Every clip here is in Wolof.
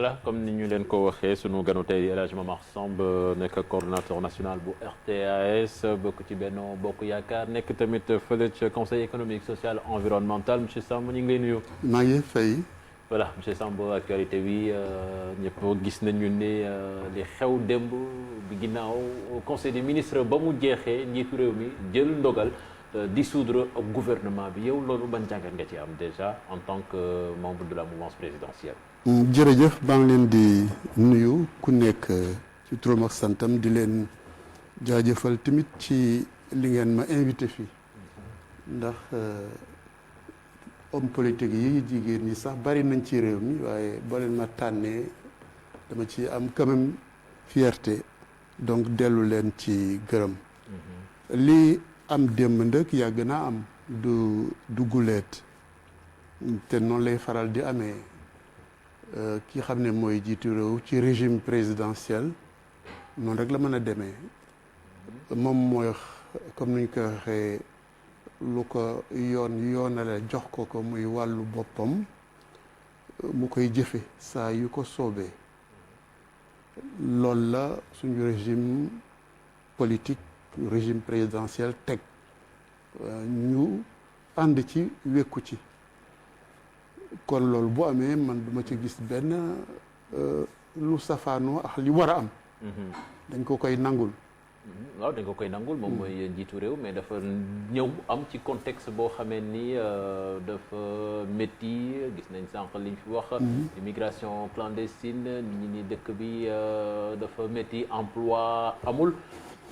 voilà comme ni ñu leen ko waxee sunu ganu tey El Hadj Momar Samb nekk coordonnateur national bu RTA-S bokk ci Benno Bokk Yaakaar nekk tamit fële ca conseil économique social environnemental monsieur Samb ñu ngi lay nuyu. maa ngi fay. voilà monsieur Samb actualité bi ñëpp gis nañu ne li xew démb bi ginnaaw conseil des ministres ba mu jeexee njiitu réew mi jël ndogal dissoudre gouvernement bi yow loolu ban jàngat nga ci am déjà en tant que membre de la mouvance présidentielle. jërëjëf maa ngi leen di nuyu ku nekk ci turam ak santam di leen jaajëfal tamit ci li ngeen ma invité fii ndax homme politique yi jigéen ñi sax bari nañ ci réew mi waaye boo leen ma tànnee dama ci am quand même fierté donc dellu leen ci gërëm. lii am démb ndëkk yàgg naa am du guleet te noonu lay faral di amee. ki xam ne mooy jiitu réew ci régime présidentiel noonu rek la mën a demee moom mooy comme ni ñu ko waxee lu ko yoonale jox ko muy wàllu boppam mu koy jëfe saa yu ko soobee loolu la suñu régime politique régime présidentiel teg ñu ànd ci wekku ci kon loolu bu amee man duma ci gis benn lu safaanoo ak li war a am. dañ ko koy nangul. waaw dañ ko koy nangul moom mooy njiitu réew mais dafa ñëw am ci contexte boo xamee ni dafa métti gis nañ sànq liñ fi wax. immigration clandestine nit ñi ni dëkk bi dafa métti emploi amul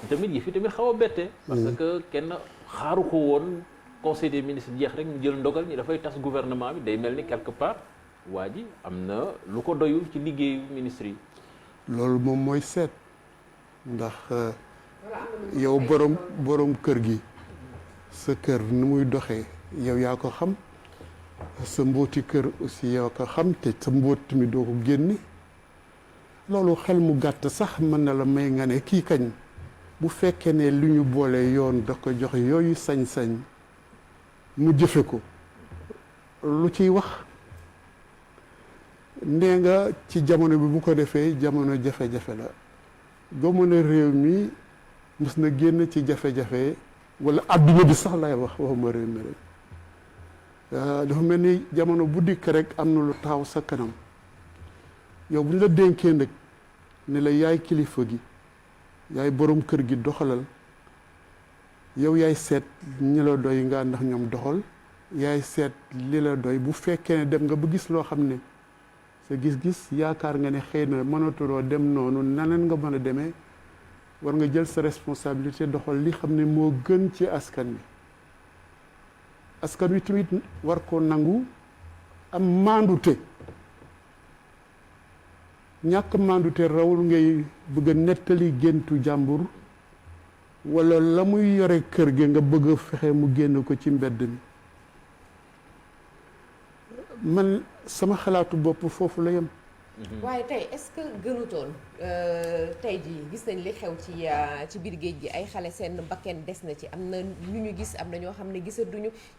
tamit yi fi tamit xaw a bette. parce que kenn xaaru ko woon. conseil des ministres jeex rek ñu jël ndogal ñi dafay tas gouvernement bi day mel ni quelque part waa ji am na lu ko doyul ci liggéeyu ministre yi. loolu moom mooy seet ndax yow borom kër gi sa kër nu muy doxee yow yaa ko xam sa mbooti kër aussi yow ko xam te sa mboot mi doo ko génne loolu xel mu gàtt sax mën na la may nga ne kii kañ bu fekkee ne lu ñu boole yoon da ko joxe yooyu sañ-sañ. mu jëfe ko lu ciy wax nee nga ci jamono bi bu ko defee jamono jafe-jafe la jamono réew mi mës na génn ci jafe-jafe wala adduna bi sax lay waxuma réew mi rek dafa mel ni jamono bu dikk rek am na lu taxaw sa kanam yow bu ñu la dénkee nag ne la yaay kilifa gi yaay borom kër gi doxalal yow yaay seet ñi la doy nga ndax ñoom doxal yaay seet li la doy bu fekkee ne dem nga ba gis loo xam ne sa gis-gis yaakaar nga ne xëy na mënatuloo dem noonu naneen nga mën a demee war nga jël sa responsabilité doxal li xam ne moo gën ci askan wi tamit war koo nangu am maandute ñàkk maandute rawul ngay bëgg a nettali géntu jàmbur wala la muy yore kër gi nga bëgg a fexe mu génn ko ci mbedd mi man sama xalaatu bopp foofu la yem. waaye tey est-ce que gënutoon tey jii gis nañ li xew ci biir géej gi ay xale seen bakken des na ci am na ñu ñu gis am na ñoo xam ne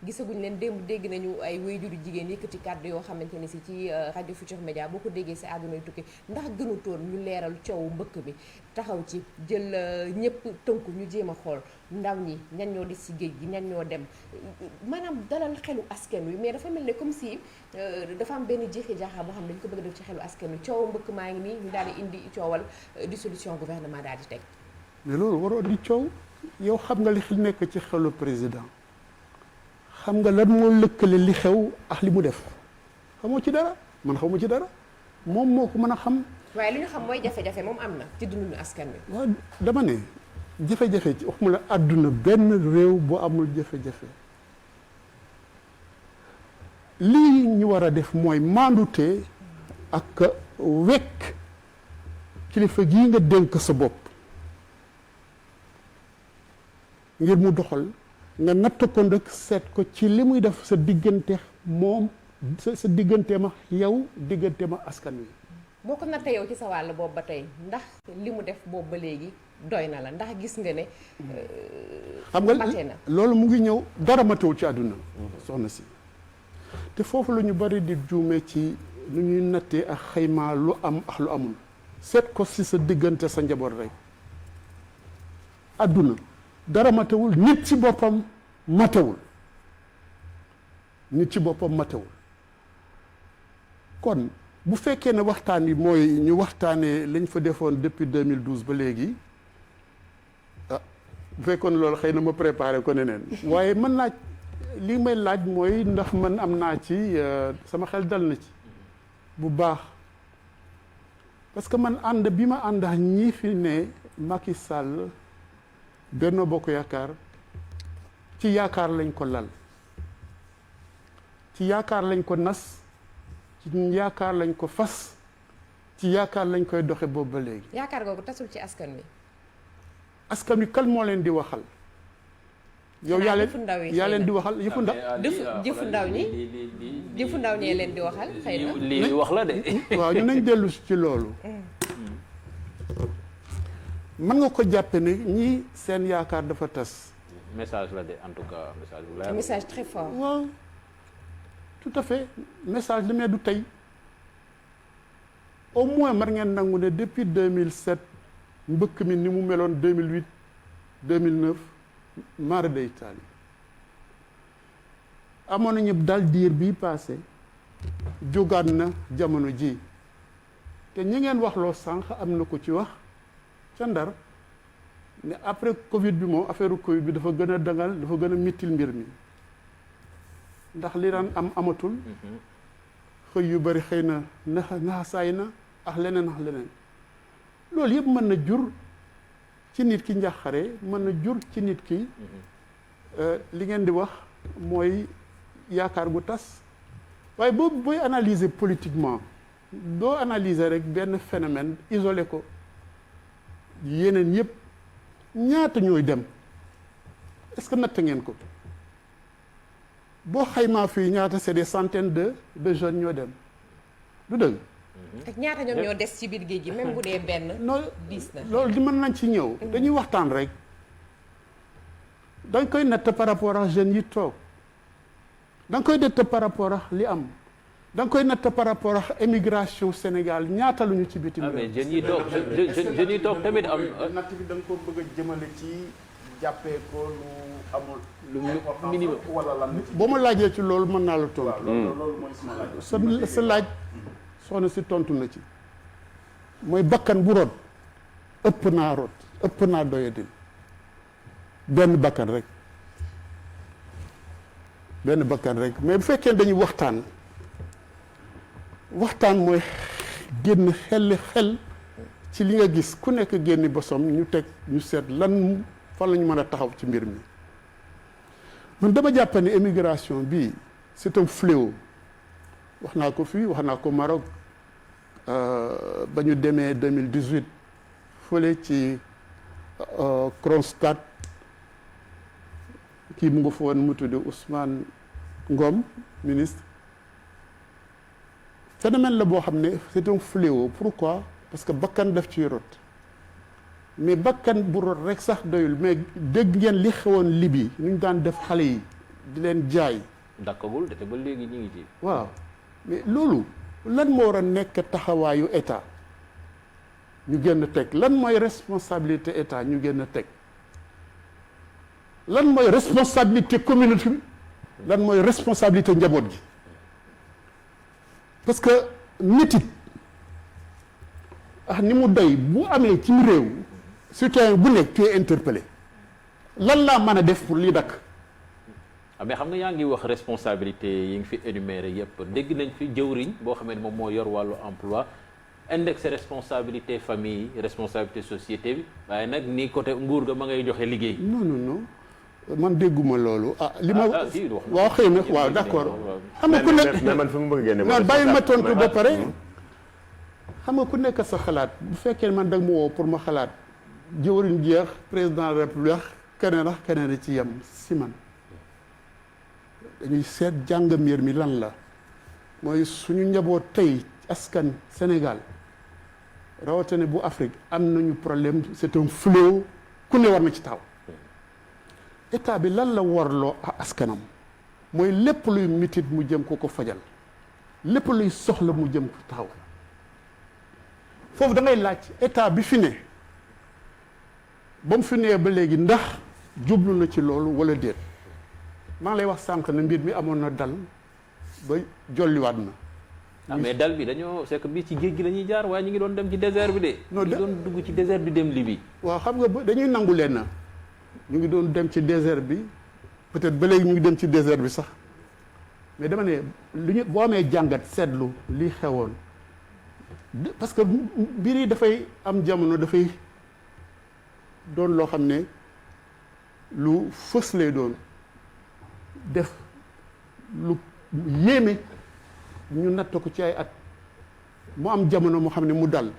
gisaguñ leen démb dégg nañu ay waajuru jigéen yëkkati kàddu yoo xamante ni si ci rajo Futurs Médias boo ko déggee si àddunay tukki ndax gënutoon ñu leeral coowu mbëkk bi taxaw ci jël ñëpp tënku ñu jéem a xool ndaw ñi ñan ñoo des ci géej gi ñan ñoo dem maanaam dalal xelu askan wi mais dafa mel ne comme si dafa am benn jeexi jaaxa boo xam ne dañ ko bëgg a def ci xelu askan wi coow mbëkk maa ngi nii ñu daal di indi coowal dissolution gouvernement daal di teg. mais loolu waroo di coow yow xam nga li fi nekk ci xelu président xam nga lan moo lëkkale li xew ak li mu def xamoo ci dara man xamoo ci dara moom moo ko mën a xam. waaye li ñu xam mooy jafe-jafe moom am na ci dundu askan wi. waaw dama ne jafe-jafe ci waxuma la àdduna benn réew bu amul jafe-jafe lii ñu war a def mooy maandute ak wekk kilifa gii nga dénk sa bopp ngir mu doxal nga natt ko nag seet ko ci li muy def sa diggante moom sa diggante ma yow diggante ma askan wi. boo ko nattee yow ci sa wàll boobu ba tey ndax li mu def boobu ba léegi doy na la ndax gis nga ne. xam nga loolu mu ngi ñëw dara matewul ci àdduna soxna si te foofu la ñu bari di juume ci nu ñuy nattee ak xaymaa lu am ak lu amul seet ko si sa diggante sa njaboot rek adduna dara matewul nit ci boppam matewul nit ci boppam matewul kon bu fekkee ne waxtaan yi mooy ñu waxtaanee lañ fa defoon depuis 2012 ba léegi bu fekkoon loolu xëy na ma préparé ko neneen waaye mën naa li may laaj mooy ndax man am naa ci sama xel dal na ci bu baax parce que man ànd bi ma ànd ak ñii fi ne Macky Sall Benno Bokk Yaakaar ci yaakaar lañ ko lal ci yaakaar lañ ko nas ci yaakaar lañ ko fas ci yaakaar lañ koy doxe boobu ba léegi. yaakaar googu tasul ci askan wi. askan wi kan moo leen di waxal. yow yaa leen di waxal yëfu ndaw. jëfu ndaw ñi jëfu ndaw ñee leen di waxal xëy na. lii wax la de. waaw ñu nañ dellu ci loolu. mën nga ko jàppe ne ñii seen yaakaar dafa tas. message la de en tout cas message bu leer. message très fort. waaw tout à fait message li mais du tey au moins mar ngeen nangu ne depuis 2007 mbëkk mi ni mu meloon 2008 2009 mara day taali amoon nañu dal diir bii passé jógaat na jamono ji te ñi ngeen wax loo sànq am na ko ci wax ca Ndar ne après Covid bi moom affaire Covid bi dafa gën a dangal dafa gën a mittil mbir mi ndax li daan am amatul xëy yu bari xëy na naxasaay na ak leneen loolu yëpp mën na jur ci nit ki njàqare mën na jur ci nit ki li ngeen di wax mooy yaakaar gu tas waaye booy analyser politiquement doo analyser rek benn phénomène isolé ko yeneen yëpp ñaata ñooy dem est-ce que natt ngeen ko boo xaymaa fii ñaata c'est des centaines de jeunes ñoo dem du dëgg. ak ñaata ñoom ñoo des ci biir géej gi même bu dee benn. diis na loolu di mën nañ ci ñëw. dañuy waxtaan rek dañ koy natt par rapport ak jeunes yi toog da nga koy natt par rapport ak li am da nga koy natt par rapport ak émigration Sénégal ñaata lu ñu ci bitim réew. mais jeunes yi toog tamit am. natt bi da nga ko bëgg a jëmale ci jàppee ko lu amul. lu minimum wala lan. boo ma laajee ci loolu mën naa la tontu. loolu mooy sama laaj. sa laaj soxna si tontu na ci mooy bakkan bu rot ëpp naa doyadil benn bakkan rek mais bu fekkee dañuy waxtaan mooy génn xel ci li nga gis ku nekk génni bosom ñu seet lan fan la ñu mën a taxaw ci mbir mi man dama jàpp ne émigration bi c'est un fléau wax naa ko fii wax naa ko Maroc ba ñu demee 2018 fële ci Kronstadt kii mu nga fa woon mu tudd Ousmane Ngom ministre phénomène la boo xam ne c'est un fléau pourquoi parce que bakkan daf ciy rot mais bakkan bu rot rek sax doyul mais dégg ngeen li xewoon Libye nu ñu daan def xale yi di leen jaay. dakkagul te ba léegi ñu ngi ci. waaw mais loolu lan moo war a nekk taxawaayu état ñu génn teg lan mooy responsabilité état ñu génn teg lan mooy responsabilité communauté bi lan mooy responsabilité njaboot gi parce que métit ni mu doy bu amee ci réew citoyen bu nekk tu es interpellé lan laa mën a def pour lii dakk mais xam nga yaa ngi wax responsabilité yi nga fi énuméré yëpp dégg nañ fi jëwriñ boo xamee ne moom moo yor wàllu emploi indexé responsabilité famille responsabilité société bi waaye nag nii côté nguur ga ma ngay joxe liggéey. non man dégguma loolu li ma waaw xëy na waaw d'accord xam nga ku nekk mais man fi mu bëgg génne non bàyyi ma tontu ba pare xam nga ku nekk sa xalaat bu fekkee man dag ma woo pour ma xalaat jëwriñ jeex président de la république keneen ak keneen ci yem si man dañuy seet jàng mbir mi lan la mooy suñu njaboot tey askan Sénégal rawatina bu Afrique am nañu problème c'est un fléau ku ne war na ci taw état bi lan la warloo askanam mooy lépp luy mitit mu jëm ko fajal lépp luy soxla mu jëm taxaw foofu da ngay laaj état bi fi ne ba mu fi nee ba léegi ndax jublu na ci loolu wala déet maa ngi lay wax sànq ne mbir mi amoon na dal ba jolliwaat na. mais dal bi dañoo c'est que bi ci géej gi la ñuy jaar waaye ñu ngi doon dem ci désert bi de. ñu ngi doon dugg ci désert bi dem Libye. waaw xam nga dañuy nangu leen na ñu ngi doon dem ci désert bi peut-être ba léegi ñu ngi dem ci désert bi sax mais dama ne lu ñu boo amee jàngat seetlu li xewoon parce que mbir yi dafay am jamono dafay doon loo xam ne lu fës lay doon def lu yéeme ñu natt ko ci ay at mu am jamono moo xam ne mu dal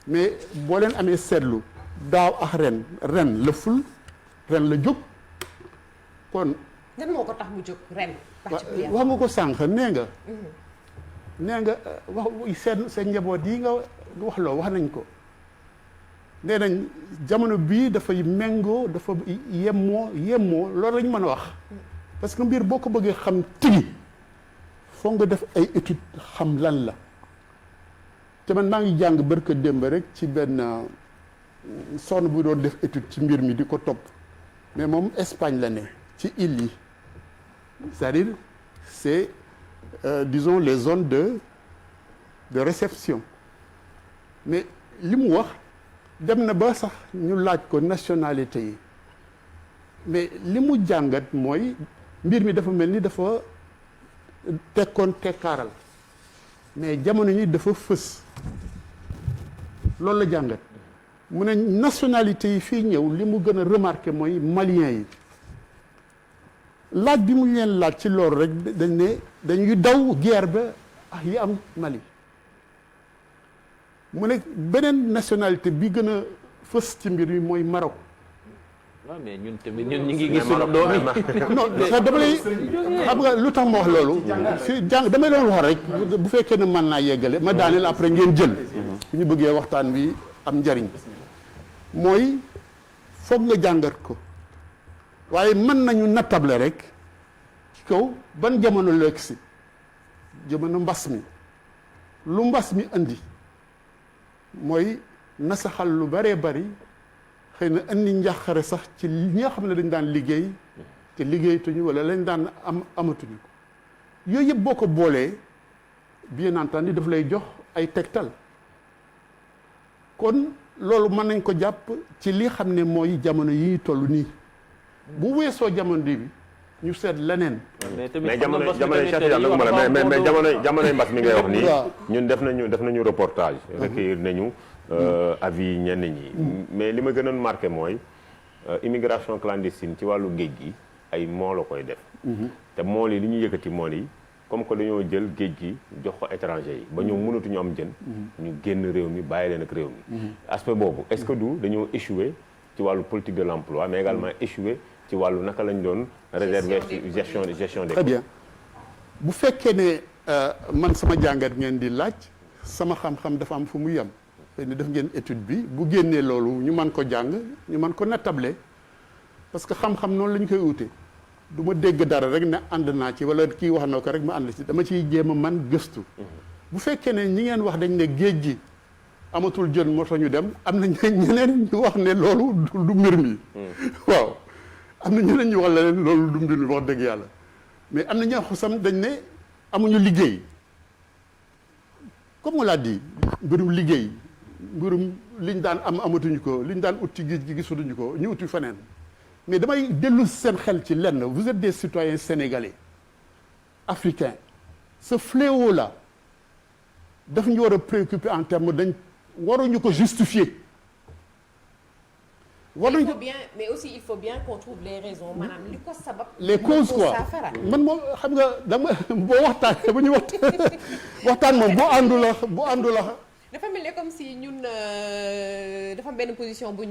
mais boo leen amee seetlu daaw ak ren la ful ren la jóg kon. lan moo ko tax mu jóg ren. wax nga ko sànq nee nga wax seen njaboot yi nga wax loo wax nañ ko nee nañ jamono bii dafay méngoo dafa yemmoo loolu lañ mën a wax parce que mbir boo ko bëggee xam tigi foog nga def ay étude xam lan la te man maa ngi jàng barka démb rek ci benn sonn bu doon def étude ci mbir mi di ko topp mais moom Espagne la ne ci îles yi c'est-à-dire c'est disons les zones de réception mais li mu wax dem na ba sax ñu laaj ko nationalité yi mais li mu jàngat mooy mbir mi dafa mel ni dafa tekkaaral mais jamono ñi dafa fës loolu la jàngat mu ne nationalité yi fii ñëw li mu gën a remarqué mooy malien yi laaj bi mu leen laaj ci loolu rek dañ ne dañuy daw guerre ba ak yi am Mali mu ne beneen nationalité bi gën a fës ci mbir mi mooy Maroc. waaw mais ñun tamit ñun ñu ngi gis suñu doom yi non dama lay xam nga lu tax ma wax loolu si damay doon wax rek bu fekkee ne mën naa yeggale ma daaneel après ngeen jël bu ñu bëggee waxtaan bi am njariñ mooy foog nga jàngat ko waaye mën nañu nattable rek ci kaw ban jamono lekk si jamono mbas mi lu mbas mi indi mooy nasaxal lu baree bari xëy na indi njàqare sax ci ñi nga xam ne dañ daan liggéey te liggéeyatuñu wala lañ daan amatuñu ko yooyu yëpp boo ko boolee bien entendu daf lay jox ay tegtal kon loolu mën nañ ko jàpp ci li xam ne mooy jamono yi toll nii bu weesoo jamono bi ñu seet leneen. mais jamono mbas mi ngay wax nii. ñun def nañu reportage. recueillir nañu avis ñenn ñi. mais li ma gënoon marqué mooy immigration clandestine ci wàllu géej gi ay moo la koy def. te mool yi li ñu yëkkati mool yi comme que dañoo jël géej gi jox ko étranger yi ba ñoom mënatuñu am jën. ñu génn réew mi bàyyi leen ak réew mi. aspect boobu est-ce que dañoo échoué ci wàllu politique de l'emploi mais également échoué ci wàllu naka lañ doon réserver gestion des très bien bu fekkee ne man sama jàngat ngeen di laaj sama xam-xam dafa am fu mu yem xëy na def ngeen étude bi bu génnee loolu ñu mën ko jàng ñu mën ko nattable parce que xam-xam noonu la ñu koy wute du ma dégg dara rek ne ànd naa ci wala kii wax na ko rek ma ànd ci dama ciy jéem a man gëstu bu fekkee ne ñi ngeen wax dañ ne géej gi amatul jën moo tax ñu dem am na ñeneen ñu wax ne loolu du mbir mi waaw am na ñeneen ñu wax leneen loolu du mbir mi wax dëgg yàlla mais am na ñoo xam dañ ne amuñu liggéey comme on l'a dit mbirum liggéey mbirum liñ daan amatuñu ko liñ daan ut ci géej gi gisutuñu ko ñu uti feneen mais damay dellu seen xel ci lenn vous êtes des citoyens sénégalais africains ce fléau là daf ñu war a préoccuper en termes dañ waruñu ko justifier. il faut bien mais aussi il faut bien qu'on trouve les raisons maanaam li ko sabab. les causes quoi man moom xam nga dama boo waxtaanee bu ñu waxtaan moom bu àndu la dafa mel ne comme si ñun dafa benn position bu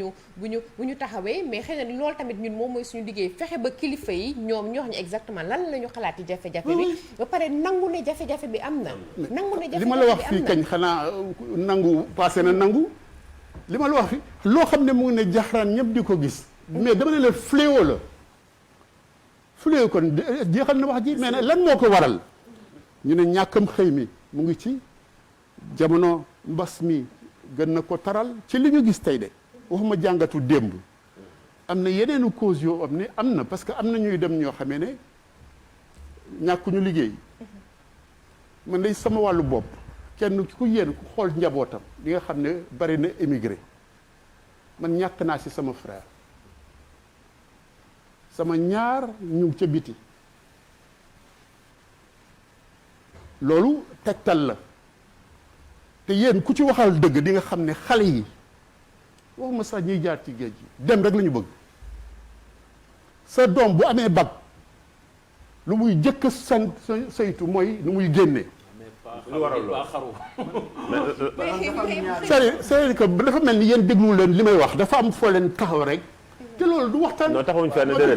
ñu taxawee mais xëy na loolu tamit ñun moom mooy suñu liggéey fexe ba kilifa yi ñoom ñoo xam ne exactement lan la ñu xalaat ci jafe-jafe bi ba pare nangu ne jafe-jafe bi am na. nangu ne jafe-jafe bi am na li ma la wax fii kañ xanaa nangu passé na nangu. li ma la wax fi loo xam ne mu ngi ne jaxaraan ñëpp di ko gis mais dama ne la fléau la fléau kon jeexal na wax ji mais nag lan moo ko waral ñu ne ñàkkam xëy mi mu ngi ci jamono mbas mi gën na ko taral ci li ñu gis tey de waxuma jàngatu démb am na yeneenu cause yoo am ne am na parce que am na ñuy dem ñoo xamee ne ñàkkuñu liggéey man day sama wàllu bopp kenn ku yéen ku xool njabootam li nga xam ne bari na émigré man ñàkk naa ci sama frère sama ñaar ñu ngi ca biti loolu tegtal la te yéen ku ci waxal dëgg di nga xam ne xale yi waxuma sax ñuy jaar ci géej gi dem rek la ñu bëgg sa doom bu amee bac lu muy jëkk saytu mooy nu muy génnee. lu waral loolu c'est-à-dire que dafa mel ni yéen déglu leen li may wax dafa am foo leen taxaw rek te loolu du waxtaan. non taxawuñ fenn déedéet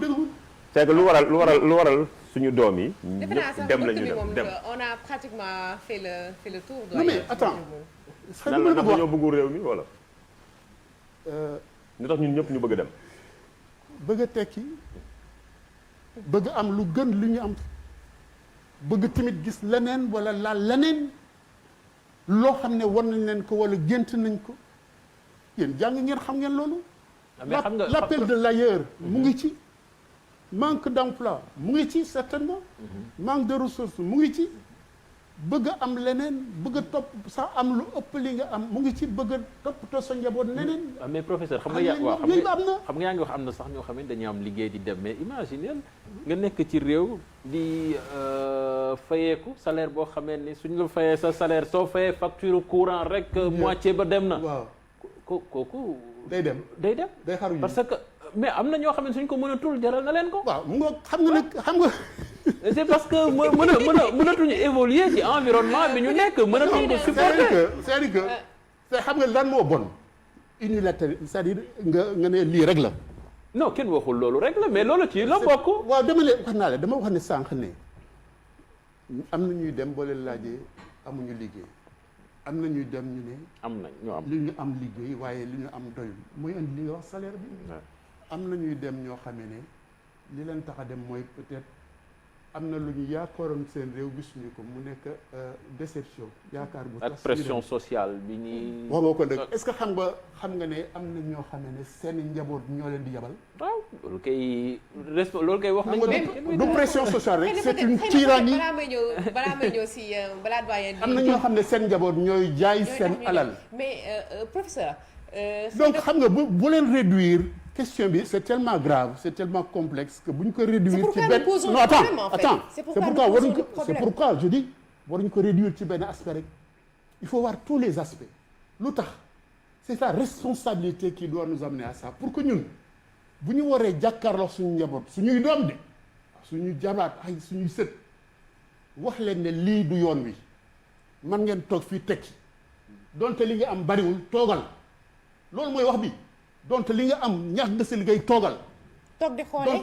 déglu c'est que lu waral suñu doom yi. ñëpp dem la ñu dem on a pratiquement fait le tour. non mais attends. lan la dafa ñoo bëggu réew mi wala. ñu tax ñun ñëpp ñu bëgg a dem. bëgg a tekki bëgg am lu gën li ñu am bëgg tamit gis leneen wala laal leneen loo xam ne war nañ leen ko wala gént nañ ko yéen jàng ngeen xam ngeen loolu. mais xam nga l'appel de l'ailleurs mu ngi ci. manque d'emploi mu ngi ci certainement. manque de ressources mu ngi ci. bëgg a am leneen bëgg a topp sax am lu ëpp li nga am mu ngi ci bëgg a toppatoo sa njaboot neneen. mais professeur xam nga yaa ngi wax am na sax ñoo xam ne dañuy am liggéey di dem mais imagine nga nekk ci réew di fayeeku salaire boo xamee ni suñ la fayee sa salaire soo fayee facture courant rek moitié ba dem na. waaw kooku. day dem day xaru parce que mais am na ñoo xam ne suñ ko mënatul jaral na leen ko. waaw mu nga xam nga nag xam nga. c'est parce que mënatuñu évoluer ci environnement bi ñu nekk mënatuñu ko supporter. c'est-à-dire que xam nga lan moo bon unilatéral c'est-à-dire nga ne lii rek la. non kenn waxul loolu rek la mais loolu ci la bokk. waaw dama wax ne sànq ne am na ñuy dem boo leen laajee amuñu liggéey am na ñuy dem ñu ne. am nañ ñu am li ñu am liggéey waaye li ñu am doyul mooy indi li nga wax salaire bi. am na ñuy dem ñoo xamee ne li leen tax a dem mooy peut-être. am na lu ñu yaakaaroon seen réew gisuñu ko mu nekk déception yaakaar bu ak pression sociale bi ñuy. waxoo ko dëgg est-ce que xam nga ne am na ñoo xam ne seen njaboot ñoo leen di yabal. waaw loolu kay wax nañ ko. du pression sociale rek c'est une tyrannie. balaa may ñëw si balaa doyen. am na ñoo xam ne seen njaboot ñooy jaay seen alal. mais professeur. donc xam nga bu leen réduire. question bi c'est tellement grave c'est tellement complexe que bu ñu ko réduire ci benn non attends c'est pourquoi je dis waruñu ko réduire ci benn aspect rek il faut voir tous les aspects lu tax c'est la responsabilité qui doit nous amener à ça pour que ñun bu ñu waree jàkkaarloo suñu njaboot suñuy doom de suñuy jabaat ay suñuy sët wax leen ne lii du yoon wi man ngeen toog fii tekki donte li nga am bariwul toogal loolu mooy wax bi donc li nga am ñax nga sa liggéey toogal. toog di xoole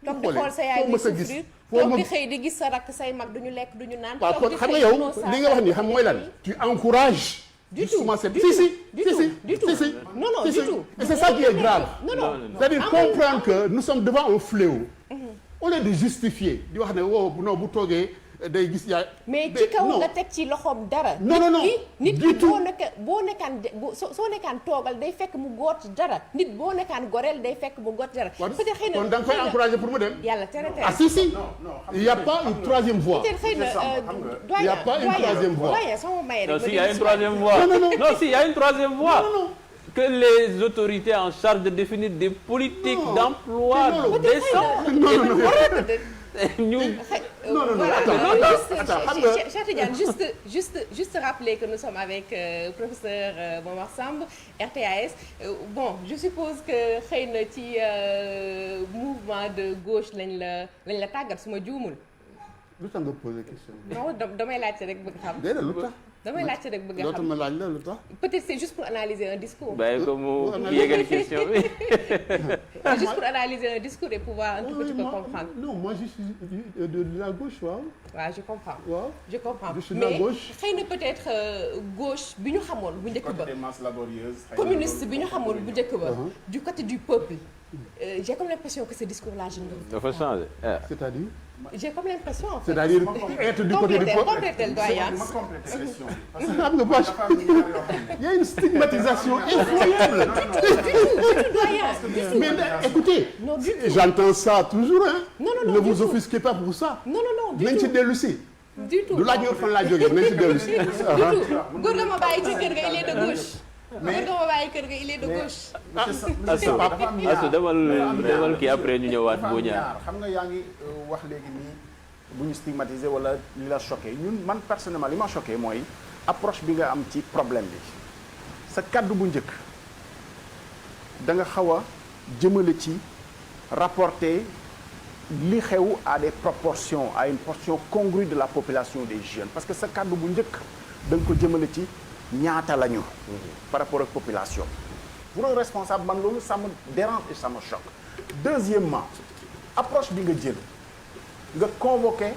toog di xool sa yaay di souffrir toog di xëy di gis sa rakk say mag duñu lekk duñu naan. waaw kon xam nga yow li nga wax ni xam mooy lan. tu encourages. du tout du tout non du tout. et c'est ça qui est grave. non c'est-à-dire comprendre que nous sommes devant un fléau. au lieu de justifier di wax ne non bu toogee. day gis yaay. mais ci kaw nga teg ci loxoom dara. non nit ki boo nekkaan soo nekkaan toogal day fekk mu goot dara nit boo nekkaan goreel day fekk mu goot dara. peut-être xëy na kon da nga koy encourager pour mu dem. yàlla tere ah si il y a pas une troisième voie. peut-être xëy na il y a pas une troisième voie. sama maye rek. non si il y a une troisième voie. non si il y a une troisième voie. que les autorités en charge de définir des politiques d'emploi décentes. Cheikh Tidiane juste rappeler que nous sommes avec professeur Momar Samb RTAS bon je suppose que xëy na ci mouvement de gauche lañ la tàggat su ma juumul. lu tax nga poser question. non damay laajte rek bëgg xam. déedéet lu tax. damay laajte rek bëgg xam dootuma laaj la lu tax. peut-être c'est juste pour analyser un discours. bàyyi ko mu yéegal question bi. c'est juste pour analyser un discours et pouvoir un tout petit peu comprendre. non moi je suis de la gauche waaw. waaw je comprends. waaw je comprends je suis de la gauche. mais xëy na peut-être gauche bi ñu xamoon bu njëkk ba. des masses laborieuses. communiste bi ñu xamoon bu njëkk ba. du côté du peuple. J'ai comme l'impression que ce discours-là je ne dafa changé. c'est-à-dire. j'ai comme l'impression en fait. c'est-à-dire être du côté du compléter doyen. ma complété question bi. parce que xam nga boo il y a une stigmatisation effroyable. doyen. Mais écoutez, Non, du tout. j'entends ça toujours hein. Non, non, non, ne du vous tout. offusquez pas pour ça. non du nañ ci tout dellu si. du tout. du laaj fan laa jógee nañ ci dellu si. du tout góor ga ma bàyyi ci kër ga il est de gauche. góor ga ma bàyyi kër ga il est de gauche. Asu demal kii après ñu ñëwaat boo ñaar. xam nga yaa ngi wax léegi nii bu ñu stigmatiser wala li la choqué ñun man personnellement li ma choqué mooy approche bi nga am ci problème bi sa kaddu bu njëkk da nga xaw a jëmale ci rapporter li xew à des proportions à une portion congrue de la population des jeunes parce que sa kaddu bu njëkk da nga ko jëmale ci ñaata lañu par rapport ak population pour un responsable man loolu ça me dérange et ça me choque deuxièmement approche bi nga jël nga convoqué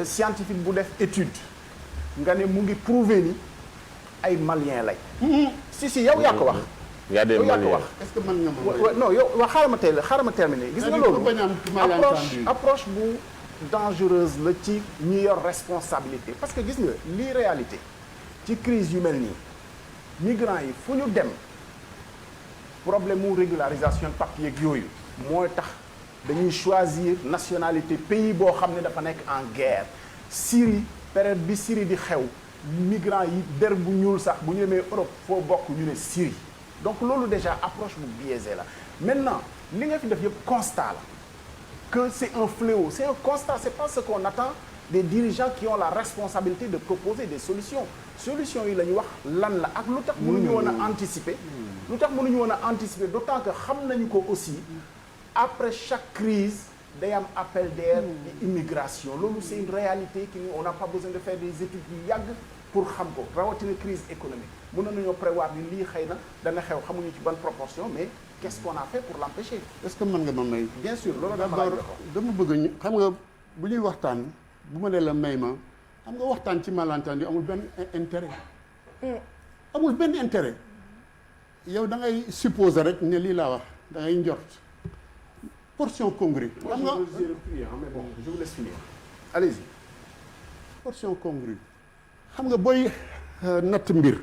scientifique bu def étude nga ne mu ngi prouver ni ay Maliens lay si yow yaa ko wax y a des yow yaa ko Maliens. wax est-ce que mën nga ma. non yow waa xaaral ma terminer gis nga C'est-à-dire loolu pour bañ a am malentendu. approche bu dangereuse la ci ñi yor responsabilité parce que gis nga lii réalité ci crise yu mel nii migrants yi fu ñu dem problème mu régularisation papier ak yooyu mooy tax dañuy choisir nationalité pays boo xam ne dafa nekk en guerre Syrie période bi Syrie di xew migrants yi der bu ñuul sax bu ñu demee Europe foo bokk ñu ne Syrie donc loolu déjà approche bu biaisée la maintenant li nga fi def yëpp constat la que c'est un fléau c'est un constat c'est pas ce qu'on attend des dirigeants qui ont la responsabilité de proposer des solutions yi la ñu wax lan la ak lu tax mënuñu woon a anticiper d'autant que xam nañu ko aussi après chaque crise day am appel d'air et immigration loolu c'est une réalité qui on n'a pas besoin de faire des études yu yàgg pour xam ko rawatina crise économique mënoon nañoo prévoir ni lii xëy na dana xew xamuñu ci bonne proportion mais qu'est-ce qu'on a fait pour l'empêcher est-ce que mën nga ma may. bien sûr loolu d'abord dama bëgg ñu xam nga bu ñuy waxtaan bu ma nee la may ma xam nga waxtaan ci malentendu amul benn intérêt. amul benn intérêt yow da ngay supposer rek ne lii laa wax da ngay njort portion congrue. xam nga mais bon je vous laisse finir allez-y. portion congrue xam nga booy natt mbir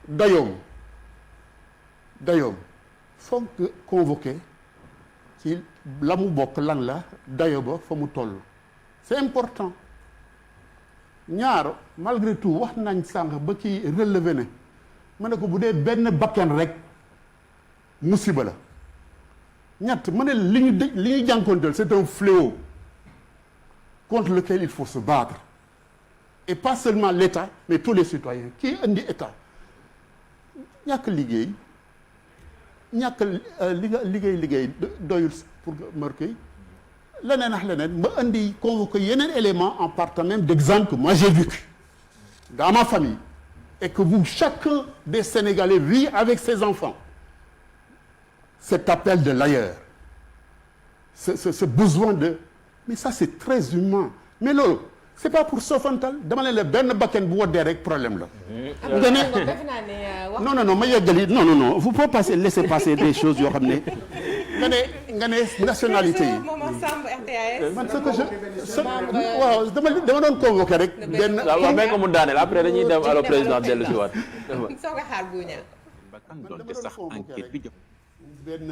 dayoom foog nga convoqué ci la mu bokk lan la dayo ba fa mu toll c'est important ñaar malgré tout wax nañ sànq ba ci relevé ne ma ne ko bu dee benn bakken rek musiba la ñett ma ne li ñu jànkoonteel c'est un fléau contre lequel il faut se battre et pas seulement l'État mais tous les citoyens kii indi État ñàkk liggéey liggéey doyul pour marquer leneen ak leneen ma indi convoqué yeneen élément en partant même d'exemple que moi j'ai vécu dans ma famille et que vous chacun des Sénégalais vit avec ses enfants cet appel de l'ailleurs ce besoin de mais ça c'est très humain mais loolu c'est pas pour soofantal dama leen la benn bakken bu woddee rek problème la. nga ne non ma yeggali non vous pouvez passer laisser passer des choses yoo xam ne nga ne nationalité yi. man ce que je waaw dama doon convoquer rek. benn waaw may ko mu daaneel après dañuy dem à la président dellu si waat. soog a xaar bu ñaan. man dama doon convoquer rek benn